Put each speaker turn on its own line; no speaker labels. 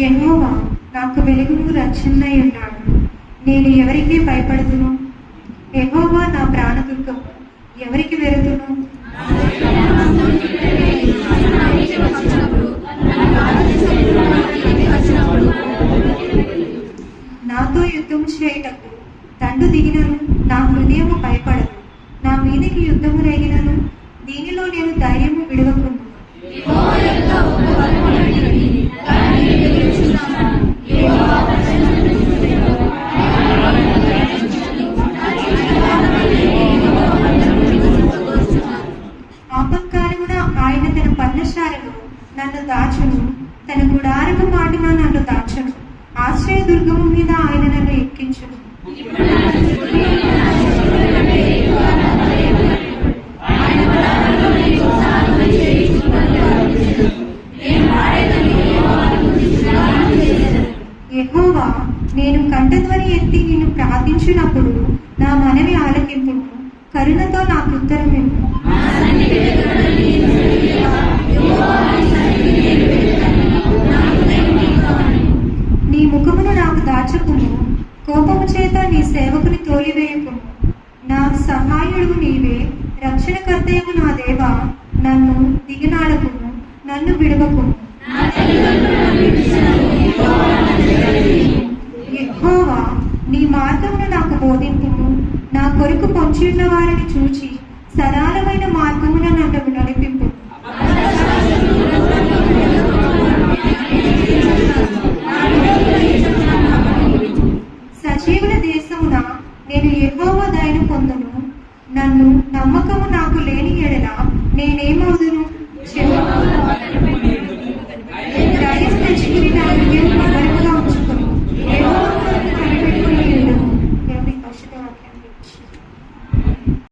యెహోవా నాకు వెలుగును రక్షణై ఉన్నాడు. నేను ఎవరికి భయపడుతును? యెహోవా నా ప్రాణదుర్గము, ఎవరికి వెరుతును? నాతో యుద్ధము చేయుటకు దండు దిగినను నా హృదయము భయపడదు. నా మీదికి యుద్ధము రేగినను దీనిలో నేను ధైర్యము విడవకుండు. ఆపత్కాలమున ఆయన తన పర్ణశాలను నన్ను దాచును, తన గుడారము మాటున నన్ను దాచును. ఆశ్రయ దుర్గము మీద ఆయన నన్ను ఎక్కించును. యెహోవా, నేను కంఠధ్వని ఎత్తి నిన్ను ప్రార్థించినప్పుడు నా మనవి ఆలకింపుము. కరుణతో నాకు ఉత్తరమిమ్ము. నీ ముఖమును నాకు దాచకుము, కోపము చేత నీ సేవకుని తోలివేయకుము. నా సహాయుడు నీవే, రక్షణకర్తయము నా దేవా. నన్ను దిగనాడకుము, నన్ను విడవకుము. యెహోవా, నీ మార్గమును నాకు బోధింపుము. నా కొరకు పొంచి ఉన్న వారిని చూచి సరళమైన మార్గమున నన్ను నడిపింపు. సజీవుల దేశమున నేను యెహోవా దయను పొందును. నన్ను నమ్మకము నాకు లేని ఎడల నేనేమవుదు?